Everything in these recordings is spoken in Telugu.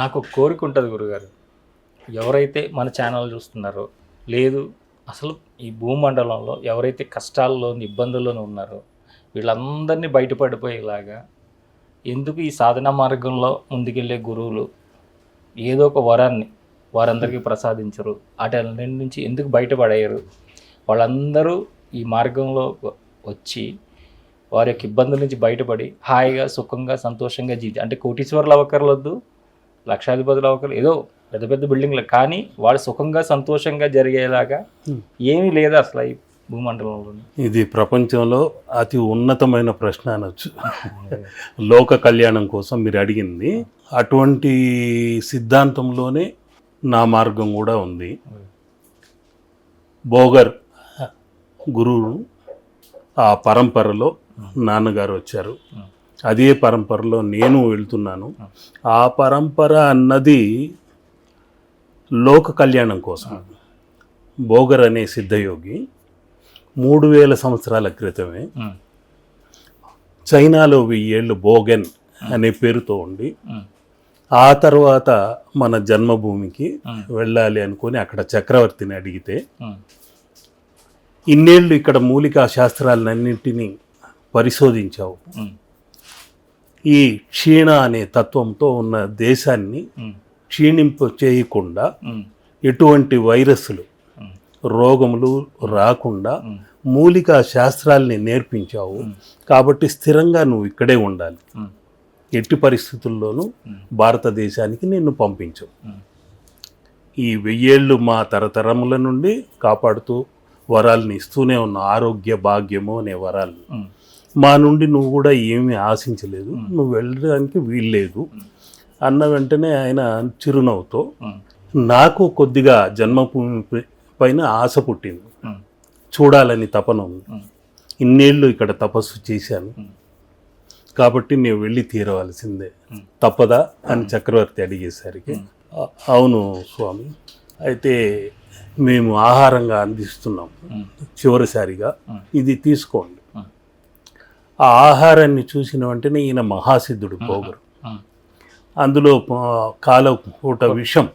నాకు ఒక కోరిక ఉంటుంది గురుగారు. ఎవరైతే మన ఛానల్ చూస్తున్నారో, లేదు అసలు ఈ భూమండలంలో ఎవరైతే కష్టాల్లోని, ఇబ్బందుల్లోనూ ఉన్నారో వీళ్ళందరినీ బయటపడిపోయేలాగా ఎందుకు ఈ సాధనా మార్గంలో ముందుకెళ్ళే గురువులు ఏదో ఒక వరాన్ని వారందరికీ ప్రసాదించరు, వాటి నుంచి ఎందుకు బయటపడేయరు? వాళ్ళందరూ ఈ మార్గంలో వచ్చి వారి యొక్క ఇబ్బందుల నుంచి బయటపడి హాయిగా, సుఖంగా, సంతోషంగా అంటే కోటీశ్వర్లు అవ్వక్కర్లేదు, లక్షాధిపతులు అవ్వక్కర్లేదు, ఏదో పెద్ద పెద్ద బిల్డింగ్లు, కానీ వాళ్ళు సుఖంగా, సంతోషంగా జరిగేలాగా ఏమీ లేదు అసలు ఈ భూమండలంలో. ఇది ప్రపంచంలో అతి ఉన్నతమైన ప్రశ్న అనొచ్చు. లోక కళ్యాణం కోసం మీరు అడిగింది. అటువంటి సిద్ధాంతంలోనే నా మార్గం కూడా ఉంది. బోగర్ గురువు ఆ పరంపరలో నాన్నగారు వచ్చారు, అదే పరంపరలో నేను వెళ్తున్నాను. ఆ పరంపర అన్నది లోక కళ్యాణం కోసం. బోగర్ అనే సిద్ధయోగి 3000 సంవత్సరాల క్రితమే చైనాలో 1000 ఏళ్ళు బోగెన్ అనే పేరుతో ఉండి, ఆ తర్వాత మన జన్మభూమికి వెళ్ళాలి అనుకొని అక్కడ చక్రవర్తిని అడిగితే, ఇన్నేళ్ళు ఇక్కడ మూలికా శాస్త్రాలన్నింటినీ పరిశోధించావు, ఈ క్షీణ అనే తత్వంతో ఉన్న దేశాన్ని క్షీణింపు చేయకుండా, ఎటువంటి వైరస్లు, రోగములు రాకుండా మూలికా శాస్త్రాల్ని నేర్పించావు. కాబట్టి స్థిరంగా నువ్వు ఇక్కడే ఉండాలి, ఎట్టి పరిస్థితుల్లోనూ భారతదేశానికి నిన్ను పంపించవు. ఈ 1000 ఏళ్ళు మా తరతరముల నుండి కాపాడుతూ వరాలని ఇస్తూనే ఉన్న ఆరోగ్య భాగ్యము అనే వరాలు మా నుండి నువ్వు కూడా ఏమీ ఆశించలేదు, నువ్వు వెళ్ళడానికి వీల్లేదు అన్న వెంటనే ఆయన చిరునవ్వుతో, నాకు కొద్దిగా జన్మభూమి పైన ఆశ పుట్టింది, చూడాలని తపన ఉంది, ఇన్నేళ్ళు ఇక్కడ తపస్సు చేశాను కాబట్టి నేను వెళ్ళి తీరవలసిందే, తప్పదా అని చక్రవర్తి అడిగేసరికి, అవును స్వామి, అయితే మేము ఆహారంగా అందిస్తున్నాం, చివరిసారిగా ఇది తీసుకోండి. ఆ ఆహారాన్ని చూసిన వెంటనే ఈయన మహాసిద్ధుడు బోగరు, అందులో కాలపూట విషం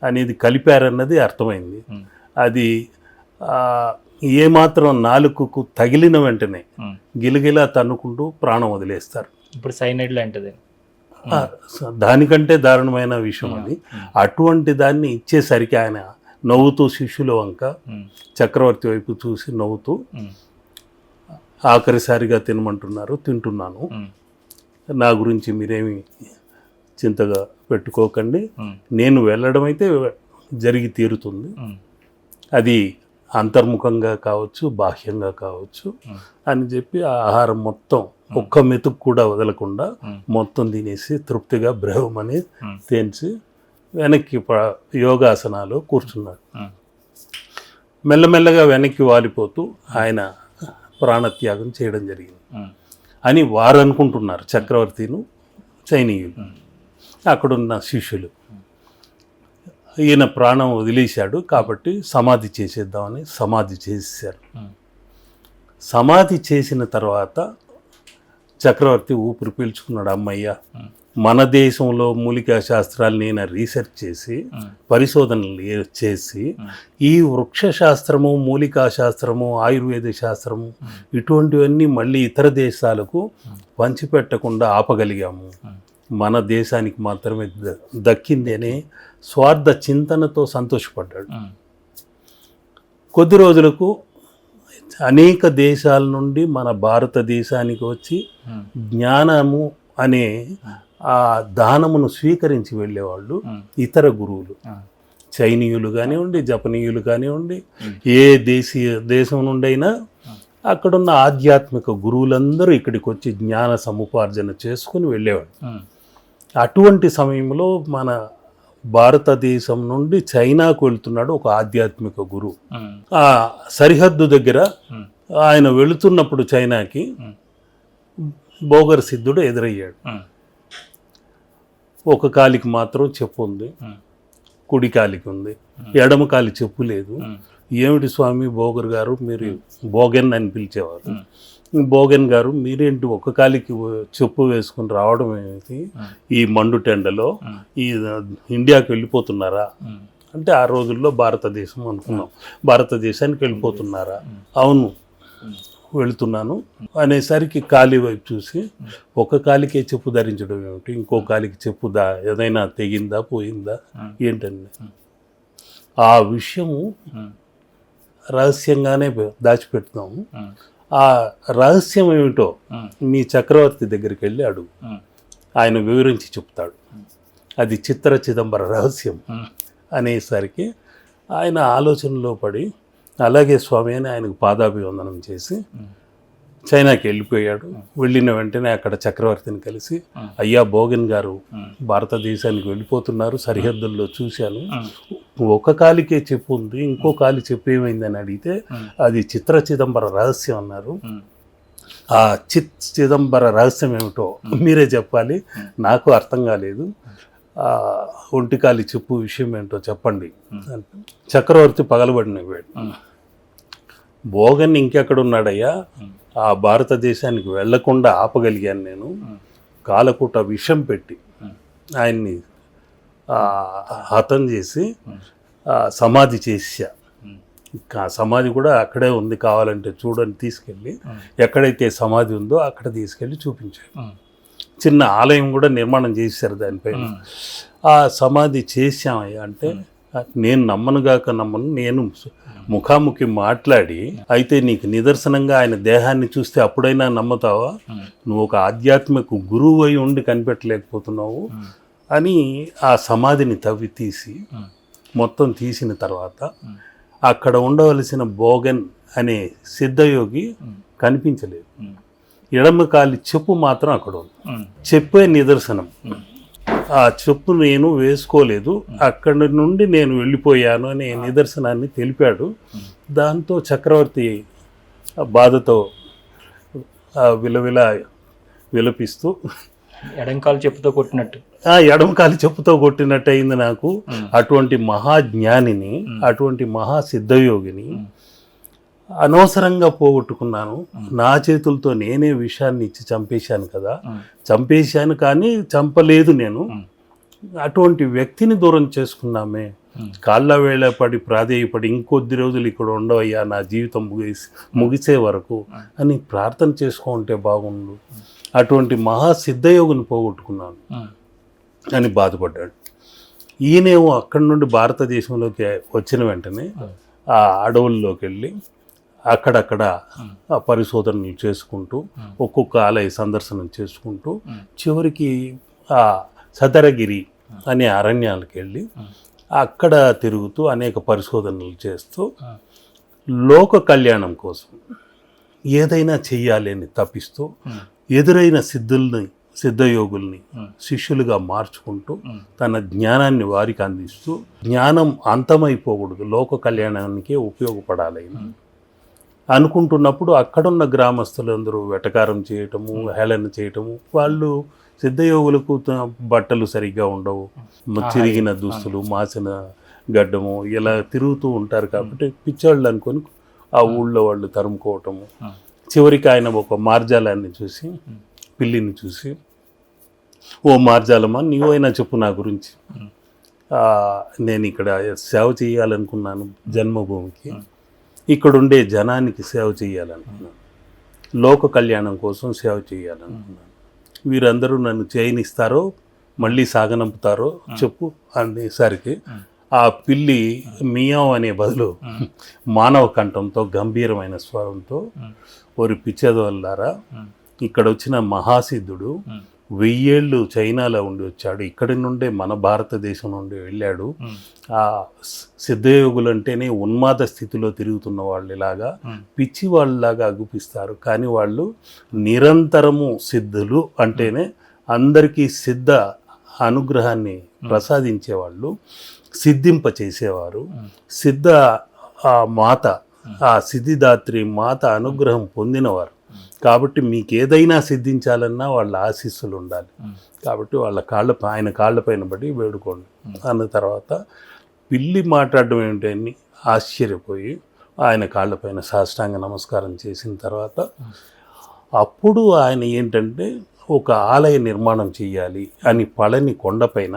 అనేది కలిపారన్నది అర్థమైంది. అది ఏమాత్రం నాలుకకు తగిలిన వెంటనే గిలగిలా తన్నుకుంటూ ప్రాణం వదిలేస్తారు. ఇప్పుడు సైనైడ్ లాంటిది, దానికంటే దారుణమైన విషయం అది. అటువంటి దాన్ని ఇచ్చేసరికి ఆయన నవ్వుతూ శిష్యుల వంక చక్రవర్తి వైపు చూసి నవ్వుతూ, ఆఖరిసారిగా తినమంటున్నారు, తింటున్నాను, నా గురించి మీరేమి చింతగా పెట్టుకోకండి, నేను వెళ్ళడం అయితే జరిగి తీరుతుంది, అది అంతర్ముఖంగా కావచ్చు, బాహ్యంగా కావచ్చు అని చెప్పి ఆ ఆహారం మొత్తం ఒక్క మెతుకు కూడా వదలకుండా మొత్తం తినేసి తృప్తిగా బ్రహ్మని తేల్చి వెనక్కి యోగాసనాలు కూర్చున్నాడు. మెల్లమెల్లగా వెనక్కి వాలిపోతూ ఆయన ప్రాణత్యాగం చేయడం జరిగింది అని వారు అనుకుంటున్నారు, చక్రవర్తిను చైనీయులు, అక్కడున్న శిష్యులు. ఈయన ప్రాణం వదిలేశాడు కాబట్టి సమాధి చేసేద్దామని సమాధి చేసేసారు. సమాధి చేసిన తర్వాత చక్రవర్తి ఊపిరి పీల్చుకున్నాడు, అమ్మయ్య, మన దేశంలో మూలికా శాస్త్రాలు నేను రీసెర్చ్ చేసి పరిశోధనలు చేసి ఈ వృక్ష శాస్త్రము, మూలికా శాస్త్రము, ఆయుర్వేద శాస్త్రము ఇటువంటివన్నీ మళ్ళీ ఇతర దేశాలకు పంచిపెట్టకుండా ఆపగలిగాము, మన దేశానికి మాత్రమే దక్కింది అనే స్వార్థ చింతనతో సంతోషపడ్డాడు. కొద్ది రోజులకు అనేక దేశాల నుండి మన భారతదేశానికి వచ్చి జ్ఞానము అనే ఆ దానమును స్వీకరించి వెళ్ళేవాళ్ళు ఇతర గురువులు, చైనీయులు కానివ్వండి, జపనీయులు కానివ్వండి, ఏ దేశం నుండైనా అక్కడున్న ఆధ్యాత్మిక గురువులందరూ ఇక్కడికి వచ్చి జ్ఞాన సముపార్జన చేసుకుని వెళ్ళేవాళ్ళు. అటువంటి సమయంలో మన భారతదేశం నుండి చైనాకు వెళ్తున్నాడు ఒక ఆధ్యాత్మిక గురువు. ఆ సరిహద్దు దగ్గర ఆయన వెళుతున్నప్పుడు చైనాకి బోగర్ సిద్ధుడు ఎదురయ్యాడు. ఒక కాలికి మాత్రం చెప్పు ఉంది, కుడి కాలికి ఉంది, ఎడమ కాలి చెప్పు లేదు. ఏమిటి స్వామి బోగర్ గారు, మీరు బోగెన్ అని పిలిచేవారు. బోగెన్ గారు మీరేంటి ఒక్క కాలికి చెప్పు వేసుకుని రావడం ఏమిటి ఈ మండు టెండలో, ఈ ఇండియాకి వెళ్ళిపోతున్నారా అంటే ఆ రోజుల్లో భారతదేశం అనుకున్నాం, భారతదేశానికి వెళ్ళిపోతున్నారా, అవును వెళుతున్నాను అనేసరికి కాలి వైపు చూసి ఒక కాలికే చెప్పు ధరించడం ఏమిటి, ఇంకో కాలికి చెప్పు ఏదైనా తెగిందా పోయిందా ఏంటండి. ఆ విషయము రహస్యంగానే దాచిపెడతాము. ఆ రహస్యం ఏమిటో మీ చక్రవర్తి దగ్గరికి వెళ్ళి అడుగు, ఆయన వివరించి చెప్తాడు. అది చిత్ర చిదంబర రహస్యం అనేసరికి ఆయన ఆలోచనలో పడి అలాగే స్వామి అని ఆయనకు పాదాభివందనం చేసి చైనాకి వెళ్ళిపోయాడు. వెళ్ళిన వెంటనే అక్కడ చక్రవర్తిని కలిసి, అయ్యా బోగెన్ గారు భారతదేశానికి వెళ్ళిపోతున్నారు, సరిహద్దుల్లో చూశాను, ఒక కాలికే చెప్పు ఉంది, ఇంకో కాలి చెప్పు ఏమైందని అడిగితే అది చిత్ర చిదంబర రహస్యం అన్నారు. ఆ చిదంబర రహస్యం ఏమిటో మీరే చెప్పాలి, నాకు అర్థం కాలేదు, ఒంటికాలి చెప్పు విషయం ఏంటో చెప్పండి. చక్రవర్తి పగలబడినవాడు. బోగన్ ఇంకెక్కడున్నాడయ్యా, ఆ భారతదేశానికి వెళ్లకుండా ఆపగలిగాను నేను, కాలకూట విషం పెట్టి ఆయన్ని హతం చేసి సమాధి చేసా. సమాధి కూడా అక్కడే ఉంది, కావాలంటే చూడని తీసుకెళ్ళి ఎక్కడైతే సమాధి ఉందో అక్కడ తీసుకెళ్ళి చూపించారు. చిన్న ఆలయం కూడా నిర్మాణం చేశారు దానిపైన. ఆ సమాధి చేశామయ్యా అంటే నేను నమ్మనుగాక నమ్మను, నేను ముఖాముఖి మాట్లాడి అయితే నీకు నిదర్శనంగా ఆయన దేహాన్ని చూస్తే అప్పుడైనా నమ్ముతావా, నువ్వు ఒక ఆధ్యాత్మిక గురువు అయి ఉండి కనిపెట్టలేకపోతున్నావు అని ఆ సమాధిని తవ్వి తీసి మొత్తం తీసిన తర్వాత అక్కడ ఉండవలసిన బోగన్ అనే సిద్ధయోగి కనిపించలేదు. ఎడమ కాలి చెప్పు మాత్రం అక్కడ ఉంది. చెప్పే నిదర్శనం. ఆ చెప్పు నేను వేసుకోలేదు, అక్కడి నుండి నేను వెళ్ళిపోయాను అనే నిదర్శనాన్ని తెలిపాడు. దాంతో చక్రవర్తి బాధతో విలపిస్తూ ఎడంకాలు చెప్పుతో కొట్టినట్టు, ఎడమకాలి చెప్పుతో కొట్టినట్టు అయింది నాకు. అటువంటి మహాజ్ఞానిని, అటువంటి మహాసిద్ధయోగిని అనవసరంగా పోగొట్టుకున్నాను. నా చేతులతో నేనే విషయాన్ని ఇచ్చి చంపేశాను కదా, చంపేశాను కానీ చంపలేదు నేను. అటువంటి వ్యక్తిని దూరం చేసుకున్నామే, కాళ్ళ వేళ పడి ప్రాధేయపడి ఇంకొద్ది రోజులు ఇక్కడ ఉండవయ్యా నా జీవితం ముగిసే వరకు అని ప్రార్థన చేసుకుంటే బాగుండు, అటువంటి మహాసిద్ధయోగిని పోగొట్టుకున్నాను అని బాధపడ్డాడు. ఈయనేమో అక్కడి నుండి భారతదేశంలోకి వచ్చిన వెంటనే ఆ అడవుల్లోకి వెళ్ళి అక్కడక్కడ పరిశోధనలు చేసుకుంటూ ఒక్కొక్క ఆలయ సందర్శనం చేసుకుంటూ చివరికి ఆ సదరగిరి అనే అరణ్యాలకు వెళ్ళి అక్కడ తిరుగుతూ అనేక పరిశోధనలు చేస్తూ లోక కళ్యాణం కోసం ఏదైనా చెయ్యాలి అని తప్పిస్తూ ఎదురైన సిద్ధయోగుల్ని శిష్యులుగా మార్చుకుంటూ తన జ్ఞానాన్ని వారికి అందిస్తూ, జ్ఞానం అంతమైపోకూడదు, లోక కళ్యాణానికే ఉపయోగపడాలి అనుకుంటున్నప్పుడు అక్కడున్న గ్రామస్తులందరూ వెటకారం చేయటము, హేళన చేయటము. వాళ్ళు సిద్ధయోగులకు బట్టలు సరిగ్గా ఉండవు, చిరిగిన దుస్తులు, మాసిన గడ్డము ఇలా తిరుగుతూ ఉంటారు కాబట్టి పిచ్చోళ్ళు అనుకొని ఆ ఊళ్ళో వాళ్ళు తరుముకోవటము. చివరికి ఆయన ఒక మార్జాలాన్ని చూసి, పిల్లిని చూసి, ఓ మార్జాలమ్మా నీవైనా చెప్పు నా గురించి, నేను ఇక్కడ సేవ చేయాలనుకున్నాను, జన్మభూమికి ఇక్కడుండే జనానికి సేవ చేయాలనుకున్నాను, లోక కళ్యాణం కోసం సేవ చేయాలనుకున్నాను, వీరందరూ నన్ను చేయనిస్తారో మళ్ళీ సాగనంపుతారో చెప్పు అనేసరికి ఆ పిల్లి మియావ్ అనే బదులు మానవ కంఠంతో గంభీరమైన స్వరంతో, ఓరి పిచ్చేదోళ్ళారా, ఇక్కడ వచ్చిన మహాసిద్ధుడు 1000 ఏళ్ళు చైనాలో ఉండి వచ్చాడు, ఇక్కడి నుండే మన భారతదేశం నుండి వెళ్ళాడు. ఆ సిద్ధయోగులు అంటేనే ఉన్మాద స్థితిలో తిరుగుతున్న వాళ్ళు ఇలాగా పిచ్చి వాళ్ళలాగా అగుపిస్తారు, కానీ వాళ్ళు నిరంతరము సిద్ధులు అంటేనే అందరికీ సిద్ధ అనుగ్రహాన్ని ప్రసాదించేవాళ్ళు, సిద్ధింప చేసేవారు. సిద్ధ ఆ మాత, ఆ సిద్ధిదాత్రి మాత అనుగ్రహం పొందినవారు కాబట్టి మీకు ఏదైనా సిద్ధించాలన్నా వాళ్ళ ఆశీస్సులు ఉండాలి. కాబట్టి వాళ్ళ ఆయన కాళ్ళపైన పడి వేడుకోండి అన్న తర్వాత పిల్లి మాట్లాడడం ఏమిటని ఆశ్చర్యపోయి ఆయన కాళ్ళపైన సాష్టాంగ నమస్కారం చేసిన తర్వాత అప్పుడు ఆయన ఏంటంటే ఒక ఆలయ నిర్మాణం చేయాలి అని పళని కొండపైన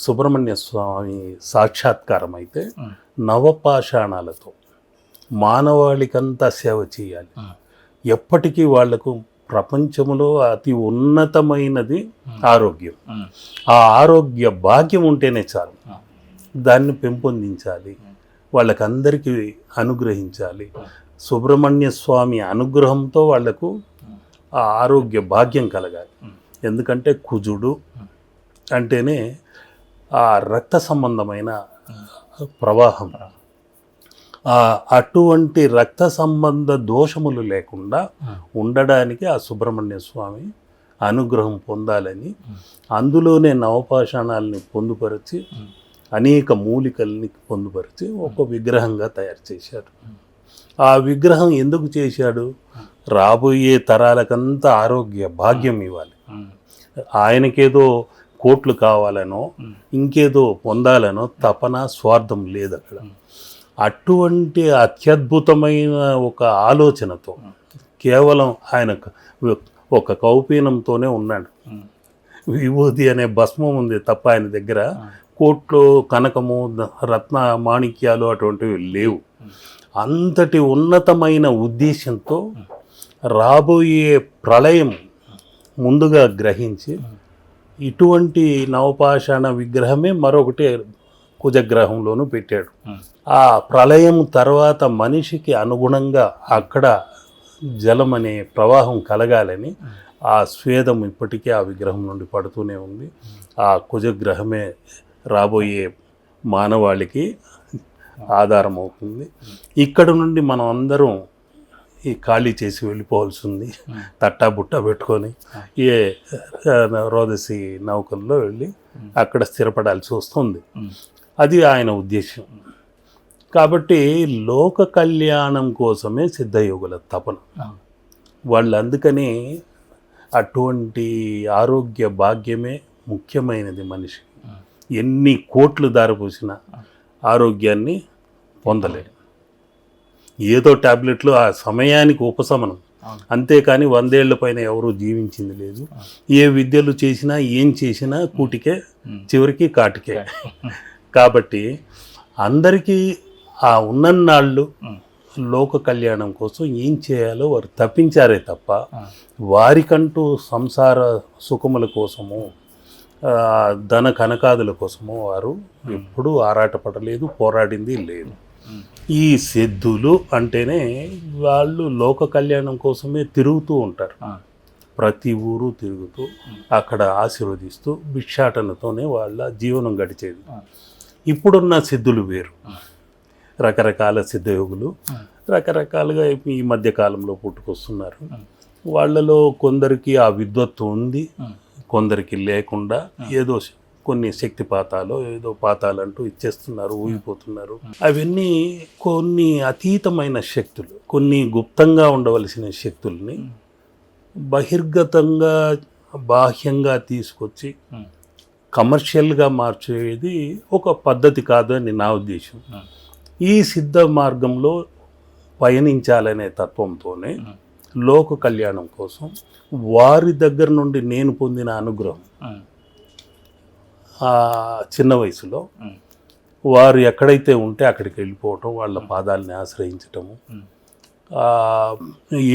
సుబ్రహ్మణ్య స్వామి సాక్షాత్కారం అయితే నవపాషాణాలతో మానవాళికంతా సేవ చేయాలి, ఎప్పటికీ వాళ్లకు ప్రపంచంలో అతి ఉన్నతమైనది ఆరోగ్యం, ఆ ఆరోగ్య భాగ్యం ఉంటేనే చాలు, దాన్ని పెంపొందించాలి, వాళ్ళకందరికీ అనుగ్రహించాలి, సుబ్రహ్మణ్య స్వామి అనుగ్రహంతో వాళ్లకు ఆ ఆరోగ్య భాగ్యం కలగాలి. ఎందుకంటే కుజుడు అంటేనే ఆ రక్త సంబంధమైన ప్రవాహం, అటువంటి రక్త సంబంధ దోషములు లేకుండా ఉండడానికి ఆ సుబ్రహ్మణ్య స్వామి అనుగ్రహం పొందాలని అందులోనే నవపాషాణాలని పొందుపరిచి అనేక మూలికల్ని పొందుపరిచి ఒక విగ్రహంగా తయారు చేశారు. ఆ విగ్రహం ఎందుకు చేశాడు? రాబోయే తరాలకంతా ఆరోగ్య భాగ్యం ఇవ్వాలి. ఆయనకేదో కోట్లు కావాలనో ఇంకేదో పొందాలనో తపన స్వార్థం లేదు అక్కడ. అటువంటి అత్యద్భుతమైన ఒక ఆలోచనతో కేవలం ఆయన ఒక కౌపీనంతోనే ఉన్నాడు. విభూతి అనే భస్మం ఉంది తప్ప ఆయన దగ్గర కోట్లు కనకము రత్న మాణిక్యాలు అటువంటివి లేవు. అంతటి ఉన్నతమైన ఉద్దేశంతో రాబోయే ప్రళయం ముందుగా గ్రహించి ఇటువంటి నవపాషాణ విగ్రహమే మరొకటి కుజగ్రహంలోనూ పెట్టాడు. ఆ ప్రళయం తర్వాత మనిషికి అనుగుణంగా అక్కడ జలం అనే ప్రవాహం కలగాలని ఆ స్వేదం ఇప్పటికీ ఆ విగ్రహం నుండి పడుతూనే ఉంది. ఆ కుజగ్రహమే రాబోయే మానవాళికి ఆధారం అవుతుంది. ఇక్కడ నుండి మనం అందరం ఈ ఖాళీ చేసి వెళ్ళిపోవాల్సి ఉంది. తట్టా బుట్ట పెట్టుకొని ఏ రోదసి నౌకల్లో వెళ్ళి అక్కడ స్థిరపడాల్సి వస్తుంది. అది ఆయన ఉద్దేశం. కాబట్టి లోక కళ్యాణం కోసమే సిద్ధయోగుల తపన. వాళ్ళు అందుకని అటువంటి ఆరోగ్య భాగ్యమే ముఖ్యమైనది మనిషికి. ఎన్ని కోట్లు దారిపోసిన ఆరోగ్యాన్ని పొందలేరు. ఏదో టాబ్లెట్లు ఆ సమయానికి ఉపశమనం, అంతేకాని 100 ఏళ్ల పైన ఎవరూ జీవించింది లేదు. ఏ విద్యలు చేసినా ఏం చేసినా కూటికే, చివరికి కాటికే. కాబట్టి అందరికీ ఆ ఉన్నన్నాళ్ళు లోక కళ్యాణం కోసం ఏం చేయాలో వారు తప్పించారే తప్ప వారికంటూ సంసార సుఖముల కోసము ధన కనకాదుల కోసము వారు ఎప్పుడూ ఆరాటపడలేదు, పోరాడింది లేదు. ఈ సిద్ధులు అంటేనే వాళ్ళు లోక కళ్యాణం కోసమే తిరుగుతూ ఉంటారు. ప్రతి ఊరు తిరుగుతూ అక్కడ ఆశీర్వదిస్తూ భిక్షాటనతోనే వాళ్ళ జీవనం గడిచేది. ఇప్పుడున్న సిద్ధులు వేరు, రకరకాల సిద్ధయోగులు రకరకాలుగా ఈ మధ్యకాలంలో పుట్టుకొస్తున్నారు. వాళ్ళలో కొందరికి ఆ విద్వత్తు ఉంది, కొందరికి లేకుండా ఏదో కొన్ని శక్తిపాతాలు ఏదో పాతాలంటూ ఇచ్చేస్తున్నారు, ఊగిపోతున్నారు. అవన్నీ కొన్ని అతీతమైన శక్తులు, కొన్ని గుప్తంగా ఉండవలసిన శక్తుల్ని బహిర్గతంగా బాహ్యంగా తీసుకొచ్చి కమర్షియల్గా మార్చేది ఒక పద్ధతి కాదు అని నా ఉద్దేశం. ఈ సిద్ధ మార్గంలో పయనించాలనే తత్వంతోనే లోక కళ్యాణం కోసం వారి దగ్గర నుండి నేను పొందిన అనుగ్రహం, ఆ చిన్న వయసులో వారు ఎక్కడైతే ఉంటే అక్కడికి వెళ్ళిపోవటం, వాళ్ళ పాదాలని ఆశ్రయించటము,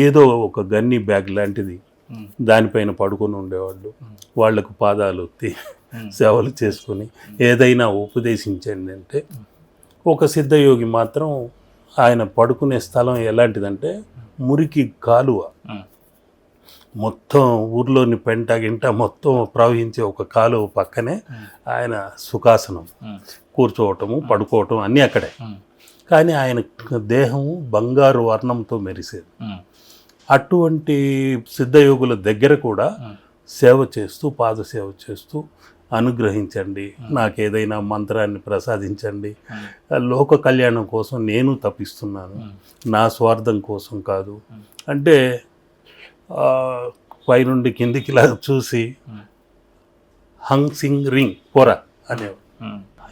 ఏదో ఒక గన్నీ బ్యాగ్ లాంటిది దానిపైన పడుకొని ఉండేవాళ్ళు, వాళ్లకు పాదాలు సేవలు చేసుకొని ఏదైనా ఉపదేశించండి అంటే, ఒక సిద్ధయోగి మాత్రం ఆయన పడుకునే స్థలం ఎలాంటిదంటే మురికి కాలువ, మొత్తం ఊర్లోని పెంట గింట మొత్తం ప్రవహించే ఒక కాలువ పక్కనే ఆయన సుఖాసనం, కూర్చోవటము పడుకోవటం అన్నీ అక్కడే. కానీ ఆయన దేహము బంగారు వర్ణంతో మెరిసేది. అటువంటి సిద్ధయోగుల దగ్గర కూడా సేవ చేస్తూ, పాదసేవ చేస్తూ, అనుగ్రహించండి, నాకేదైనా మంత్రాన్ని ప్రసాదించండి, లోక కళ్యాణం కోసం నేను తపిస్తున్నాను, నా స్వార్థం కోసం కాదు అంటే పైనుండి కిందికి ఇలా చూసి హంగ్ సింగ్ రింగ్ పొర అనేవాడు.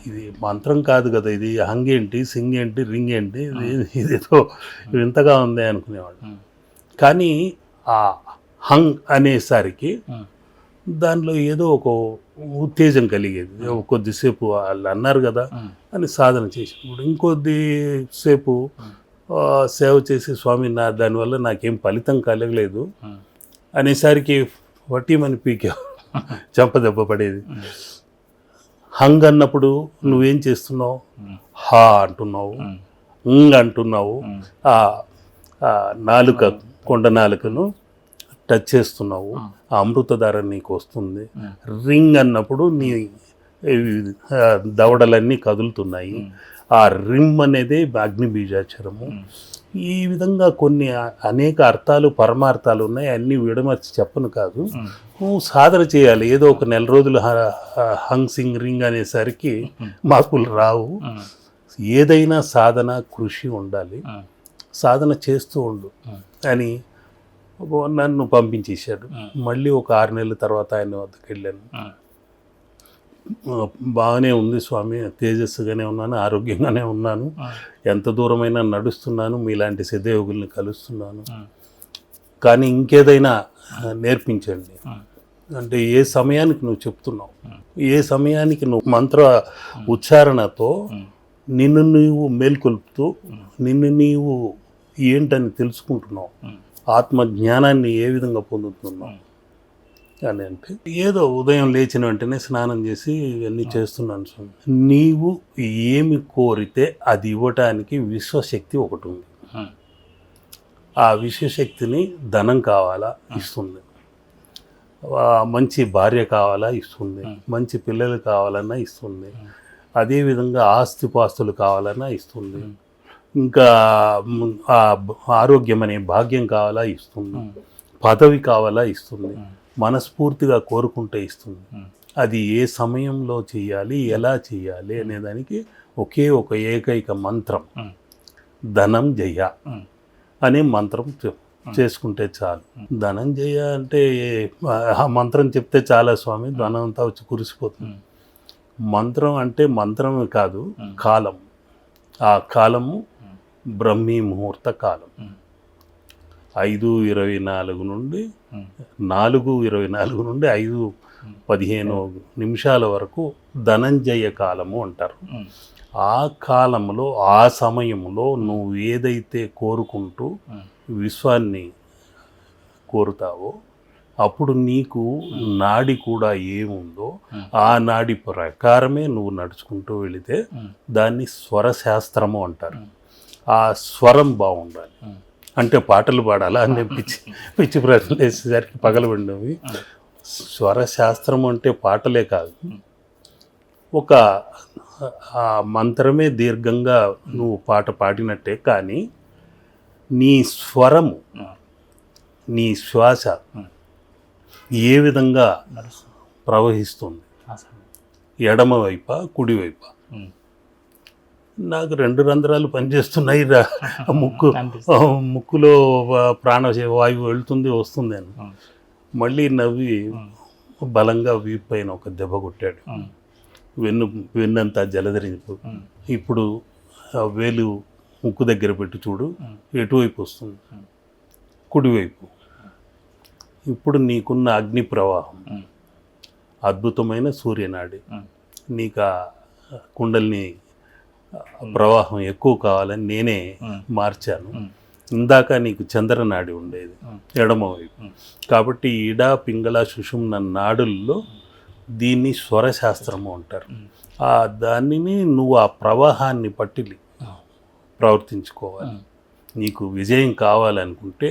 ఇది మంత్రం కాదు కదా, ఇది హంగ్ ఏంటి, సింగ్ ఏంటి, రింగ్ ఏంటి, ఇదేదో వింతగా ఉంది అనుకునేవాడు. కానీ ఆ హంగ్ అనేసరికి దానిలో ఏదో ఒక ఉత్తేజం కలిగేది. కొద్దిసేపు వాళ్ళు అన్నారు కదా అని సాధన చేసినప్పుడు ఇంకొద్దిసేపు సేవ చేసి స్వామి దానివల్ల నాకేం ఫలితం కలగలేదు అనేసరికి వట్టిమని పీకా చెంపదెబ్బ పడేది. హంగ్ అన్నప్పుడు నువ్వేం చేస్తున్నావు, హా అంటున్నావు, అంటున్నావు, నాలుక కొండ నాలుకను టచ్ చేస్తున్నావు, ఆ అమృతధార నీకు వస్తుంది. రింగ్ అన్నప్పుడు నీ దవడలన్నీ కదులుతున్నాయి, ఆ రిమ్ అనేది అగ్ని బీజాక్షరము. ఈ విధంగా కొన్ని అనేక అర్థాలు పరమార్థాలు ఉన్నాయి, అన్నీ విడమర్చి చెప్పను కాదు. నువ్వు సాధన చేయాలి. ఏదో ఒక నెల రోజులు హంగ్ సింగ్ రింగ్ అనేసరికి మార్పులు రావు. ఏదైనా సాధన కృషి ఉండాలి, సాధన చేస్తూ ఉండు అని నన్ను పంపించేశాడు. మళ్ళీ ఒక 6 నెలల తర్వాత ఆయన వద్దకు వెళ్ళాను. బాగానే ఉంది స్వామి, తేజస్సుగానే ఉన్నాను, ఆరోగ్యంగానే ఉన్నాను, ఎంత దూరమైనా నడుస్తున్నాను, మీలాంటి సిద్ధయోగుల్ని కలుస్తున్నాను, కానీ ఇంకేదైనా నేర్పించండి అంటే ఏ సమయానికి నువ్వు చెప్తున్నావు, ఏ సమయానికి నువ్వు మంత్ర ఉచ్చారణతో నిన్ను నీవు మేల్కొల్పుతూ నిన్ను నీవు ఏంటని తెలుసుకుంటున్నావు, ఆత్మ జ్ఞానాన్ని ఏ విధంగా పొందుతున్నావు అని. అంటే ఏదో ఉదయం లేచిన వెంటనే స్నానం చేసి ఇవన్నీ చేస్తున్నాను స్వామి. నీవు ఏమి కోరితే అది ఇవ్వటానికి విశ్వశక్తి ఒకటి ఉంది. ఆ విశ్వశక్తిని ధనం కావాలా ఇస్తుంది, మంచి భార్య కావాలా ఇస్తుంది, మంచి పిల్లలు కావాలన్నా ఇస్తుంది, అదేవిధంగా ఆస్తిపాస్తులు కావాలన్నా ఇస్తుంది, ఇంకా ఆరోగ్యం అనే భాగ్యం కావాలా ఇస్తుంది, పదవి కావాలా ఇస్తుంది, మనస్ఫూర్తిగా కోరుకుంటే ఇస్తుంది. అది ఏ సమయంలో చేయాలి, ఎలా చేయాలి అనేదానికి ఒకే ఒక ఏకైక మంత్రం, ధనంజయ అనే మంత్రం చేసుకుంటే చాలు. ధనంజయ అంటే ఆ మంత్రం చెప్తే చాలా స్వామి, ధనం అంతా వచ్చి కురిసిపోతుంది. మంత్రం అంటే మంత్రమే కాదు, కాలం. ఆ కాలము బ్రహ్మీ ముహూర్త కాలం, 5:24 నుండి 4:24 నుండి 5:15 నిమిషాల వరకు ధనంజయ కాలము అంటారు. ఆ కాలంలో ఆ సమయంలో నువ్వు ఏదైతే కోరుకుంటూ విశ్వాన్ని కోరుతావో అప్పుడు నీకు నాడి కూడా ఏముందో ఆ నాడి ప్రకారమే నువ్వు నడుచుకుంటూ వెళితే దాన్ని స్వరశాస్త్రము అంటారు. ఆ స్వరం బాగుండాలి. అంటే పాటలు పాడాలా అని పిచ్చి ప్రశ్నలు వేసేసరికి పగలబడినవి. స్వరశాస్త్రం అంటే పాటలే కాదు, ఒక మంత్రమే దీర్ఘంగా నువ్వు పాట పాడినట్టే, కానీ నీ స్వరము, నీ శ్వాస ఏ విధంగా ప్రవహిస్తుంది, ఎడమ వైపా కుడివైపా. నాకు 2 రంధ్రాలు పనిచేస్తున్నాయి, ముక్కులో ప్రాణవాయువు వెళ్తుంది వస్తుంది అని. మళ్ళీ నవ్వి బలంగా వీపు పైన ఒక దెబ్బ కొట్టాడు. వెన్నంతా జలధరింపు. ఇప్పుడు వేలు ముక్కు దగ్గర పెట్టి చూడు, ఎటువైపు వస్తుంది, కుడివైపు. ఇప్పుడు నీకున్న అగ్ని ప్రవాహం అద్భుతమైన సూర్యనాడి. నీకు ఆ కుండల్ని ప్రవాహం ఎక్కువ కావాలని నేనే మార్చాను. ఇందాక నీకు చంద్రనాడి ఉండేది ఎడమవైపు, కాబట్టి ఇడా పింగళ సుషుమ్న నాడుల్లో దీన్ని స్వరశాస్త్రము అంటారు. దానిని నువ్వు ఆ ప్రవాహాన్ని పట్టి ప్రవర్తించుకోవాలి. నీకు విజయం కావాలనుకుంటే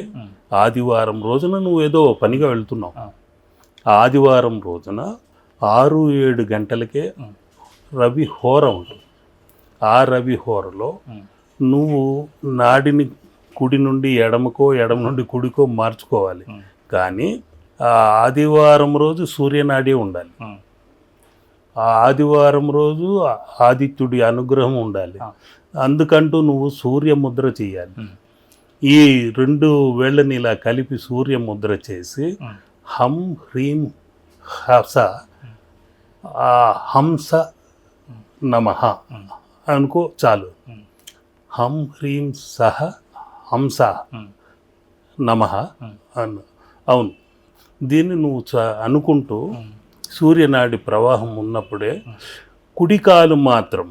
ఆదివారం రోజున నువ్వు ఏదో పనిగా వెళ్తున్నావు, ఆదివారం రోజున 6-7 గంటలకే రవి హోర ఉంటుంది. ఆ రవి హోరలో నువ్వు నాడిని కుడి నుండి ఎడమకో, ఎడమ నుండి కుడికో మార్చుకోవాలి. కానీ ఆ ఆదివారం రోజు సూర్యనాడి ఉండాలి. ఆ ఆదివారం రోజు ఆదిత్యుడి అనుగ్రహం ఉండాలి. అందుకంటూ నువ్వు సూర్యముద్ర చేయాలి. ఈ 2 వేళ్ళని ఇలా కలిపి సూర్యముద్ర చేసి హం హ్రీం హస, ఆ హంస నమః అనుకో చాలు. హం హ్రీం సహ హంస నమః అను. అవును, దీన్ని నువ్వు అనుకుంటూ సూర్యనాడి ప్రవాహం ఉన్నప్పుడే కుడికాలు మాత్రం,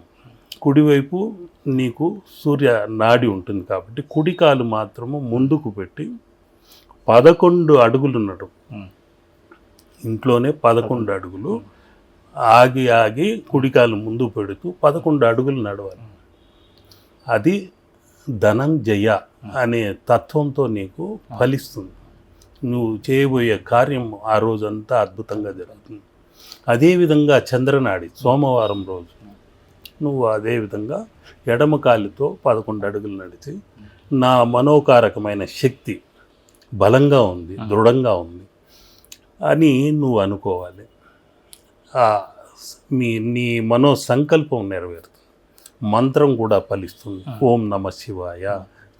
కుడివైపు నీకు సూర్య నాడి ఉంటుంది కాబట్టి కుడికాలు మాత్రము ముందుకు పెట్టి 11 అడుగులు నడు. ఇంట్లోనే 11 అడుగులు ఆగి ఆగి కుడికాలు ముందు పెడుతూ 11 అడుగులు నడవాలి. అది ధనంజయ అనే తత్వంతో నీకు ఫలిస్తుంది. నువ్వు చేయబోయే కార్యం ఆ రోజంతా అద్భుతంగా జరుగుతుంది. అదేవిధంగా చంద్రనాడి సోమవారం రోజు నువ్వు అదేవిధంగా ఎడమ కాలుతో 11 అడుగులు నడిచి నా మనోకారకమైన శక్తి బలంగా ఉంది, దృఢంగా ఉంది అని నువ్వు అనుకోవాలి. నీ మనో సంకల్పం నెరవేరుతుంది, మంత్రం కూడా ఫలిస్తుంది. ఓం నమ శివాయ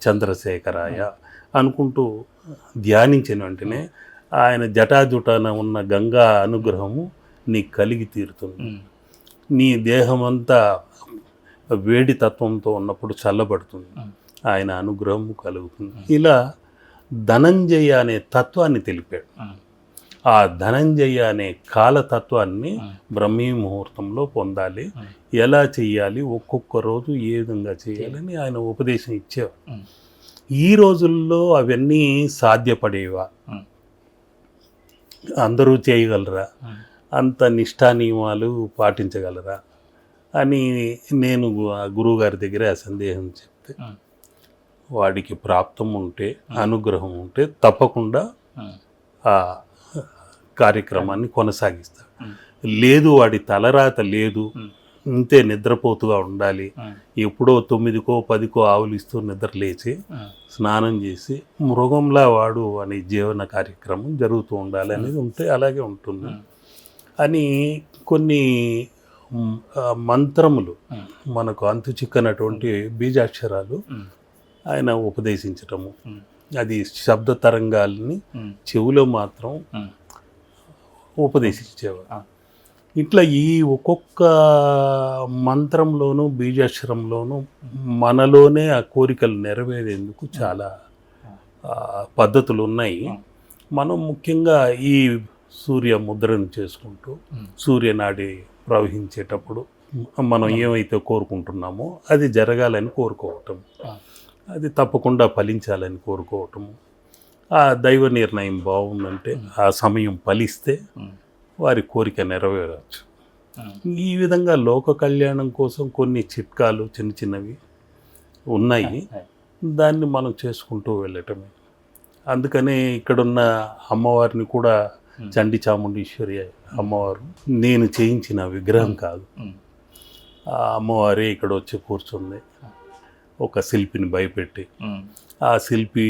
చంద్రశేఖరాయ అనుకుంటూ ధ్యానించిన వెంటనే ఆయన జటాజుటాన ఉన్న గంగా అనుగ్రహము నీకు కలిగి తీరుతుంది. నీ దేహమంతా వేడి తత్వంతో ఉన్నప్పుడు చల్లబడుతుంది, ఆయన అనుగ్రహం కలుగుతుంది. ఇలా ధనంజయ అనే తత్వాన్ని తెలిపాడు. ఆ ధనంజయ అనే కాలతత్వాన్ని బ్రహ్మీ ముహూర్తంలో పొందాలి, ఎలా చేయాలి, ఒక్కొక్క రోజు ఏ విధంగా చేయాలని ఆయన ఉపదేశం ఇచ్చేవారు. ఈ రోజుల్లో అవన్నీ సాధ్యపడేవా? అందరూ చేయగలరా? అంత నిష్ఠా నియమాలు పాటించగలరా అని నేను గురువుగారి దగ్గర ఆ సందేహం చెప్తే, వాడికి ప్రాప్తం ఉంటే, అనుగ్రహం ఉంటే తప్పకుండా ఆ కార్యక్రమాన్ని కొనసాగిస్తాడు. లేదు, వాడి తలరాత లేదు, ఇంతే నిద్రపోతుగా ఉండాలి, ఎప్పుడో 9కో 10కో ఆవులిస్తూ నిద్ర లేచి స్నానం చేసి మృగంలా వాడు అనే జీవన కార్యక్రమం జరుగుతూ ఉండాలి అనేది ఉంటే అలాగే ఉంటుంది అని కొన్ని మంత్రములు, మనకు అంతు చిక్కనటువంటి బీజాక్షరాలు ఆయన ఉపదేశించటము, అది శబ్ద తరంగాల్ని చెవులో మాత్రం ఉపదేశించేవారు. ఇట్లా ఈ ఒక్కొక్క మంత్రంలోనూ బీజాక్షరంలోనూ మనలోనే ఆ కోరికలు నెరవేరేందుకు చాలా పద్ధతులు ఉన్నాయి. మనం ముఖ్యంగా ఈ సూర్య ముద్రను చేసుకుంటూ సూర్యనాడి ప్రవహించేటప్పుడు మనం ఏమైతే కోరుకుంటున్నామో అది జరగాలని కోరుకోవటం, అది తప్పకుండా ఫలించాలని కోరుకోవటము, ఆ దైవ నిర్ణయం బాగుందంటే ఆ సమయం ఫలిస్తే వారి కోరిక నెరవేరవచ్చు. ఈ విధంగా లోక కళ్యాణం కోసం కొన్ని చిట్కాలు చిన్న చిన్నవి ఉన్నాయి, దాన్ని మనం చేసుకుంటూ వెళ్ళటమే. అందుకనే ఇక్కడున్న అమ్మవారిని కూడా చండి చాముండేశ్వరి అమ్మవారు నేను చేయించిన విగ్రహం కాదు, ఆ అమ్మవారే ఇక్కడ వచ్చి కూర్చుంది. ఒక శిల్పిని భయపెట్టి, ఆ శిల్పి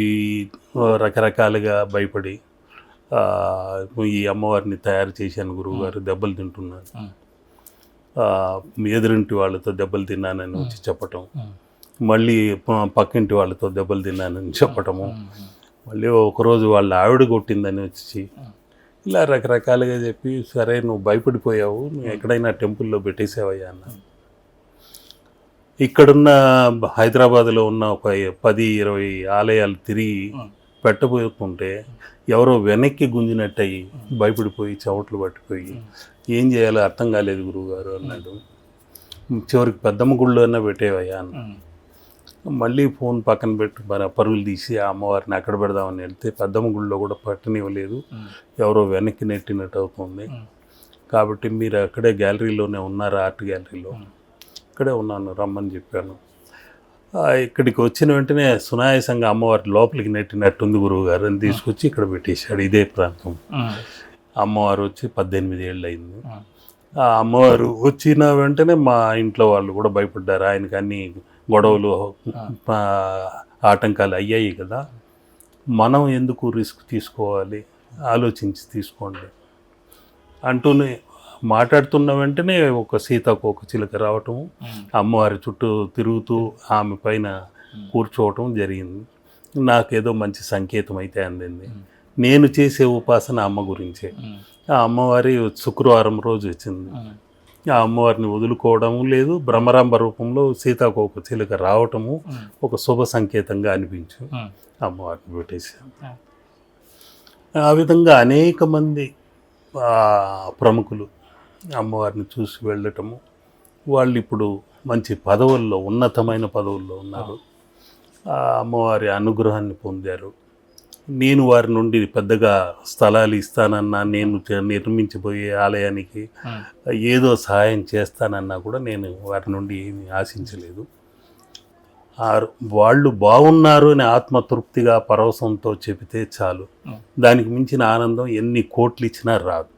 రకరకాలుగా భయపడి ఈ అమ్మవారిని తయారు చేశాను గురువుగారు, దెబ్బలు తింటున్నాను, ఎదురింటి వాళ్ళతో దెబ్బలు తిన్నానని వచ్చి చెప్పటం, మళ్ళీ పక్కింటి వాళ్ళతో దెబ్బలు తిన్నానని చెప్పటము, మళ్ళీ ఒకరోజు వాళ్ళ ఆవిడ కొట్టిందని వచ్చి ఇలా రకరకాలుగా చెప్పి, సరే నువ్వు భయపడిపోయావు, నువ్వు ఎక్కడైనా టెంపుల్లో పెట్టేసావయ్యా అన్న. ఇక్కడున్న హైదరాబాద్లో ఉన్న ఒక 10-20 ఆలయాలు తిరిగి పెట్టబోతుంటే ఎవరో వెనక్కి గుంజినట్టయి భయపడిపోయి చెవట్లు పట్టిపోయి ఏం చేయాలో అర్థం కాలేదు గురువుగారు అన్నాడు. చివరికి పెద్దమ్మ గుళ్ళో అయినా పెట్టేవయ్యా అన్న. మళ్ళీ ఫోన్ పక్కన పెట్టి పరుగులు తీసి ఆ అమ్మవారిని అక్కడ పెడదామని వెళ్తే పెద్దమ్మ గుళ్ళో కూడా పట్టనివ్వలేదు, ఎవరో వెనక్కి నెట్టినట్టు అవుతుంది. కాబట్టి మీరు అక్కడే గ్యాలరీలోనే ఉన్నారు, ఆర్ట్ గ్యాలరీలో. ఇక్కడే ఉన్నాను, రమ్మని చెప్పాను. ఇక్కడికి వచ్చిన వెంటనే సునాయాసంగా అమ్మవారి లోపలికి నెట్టినట్టుంది గురువుగారు అని తీసుకొచ్చి ఇక్కడ పెట్టేశాడు. ఇదే ప్రాంతం. అమ్మవారు వచ్చి 18 ఏళ్ళు అయింది. ఆ అమ్మవారు వచ్చిన వెంటనే మా ఇంట్లో వాళ్ళు కూడా భయపడ్డారు. ఆయనకి అన్ని గొడవలు ఆటంకాలు అయ్యాయి కదా, మనం ఎందుకు రిస్క్ తీసుకోవాలి, ఆలోచించి తీసుకోండి అంటూనే మాట్లాడుతున్న వెంటనే ఒక సీతాకోక చిలుక రావటం, అమ్మవారి చుట్టూ తిరుగుతూ ఆమె పైన కూర్చోవటం జరిగింది. నాకేదో మంచి సంకేతం అయితే అందింది. నేను చేసే ఉపాసన అమ్మ గురించే. ఆ అమ్మవారి శుక్రవారం రోజు వచ్చింది. ఆ అమ్మవారిని వదులుకోవడం లేదు, బ్రహ్మరాంబ రూపంలో సీతాకోక చిలుక రావటము ఒక శుభ సంకేతంగా అనిపించు అమ్మవారిని పెట్టేశాం. ఆ విధంగా అనేక మంది ప్రముఖులు అమ్మవారిని చూసి వెళ్ళటము, వాళ్ళు ఇప్పుడు మంచి పదవుల్లో, ఉన్నతమైన పదవుల్లో ఉన్నారు, ఆ అమ్మవారి అనుగ్రహాన్ని పొందారు. నేను వారి నుండి పెద్దగా స్థలాలు ఇస్తానన్నా, నేను నిర్మించబోయే ఆలయానికి ఏదో సహాయం చేస్తానన్నా కూడా నేను వారి నుండి ఏమీ ఆశించలేదు. వాళ్ళు బాగున్నారు అని ఆత్మతృప్తిగా పరవశంతో చెబితే చాలు. దానికి మించిన ఆనందం ఎన్ని కోట్లు ఇచ్చినా రాదు.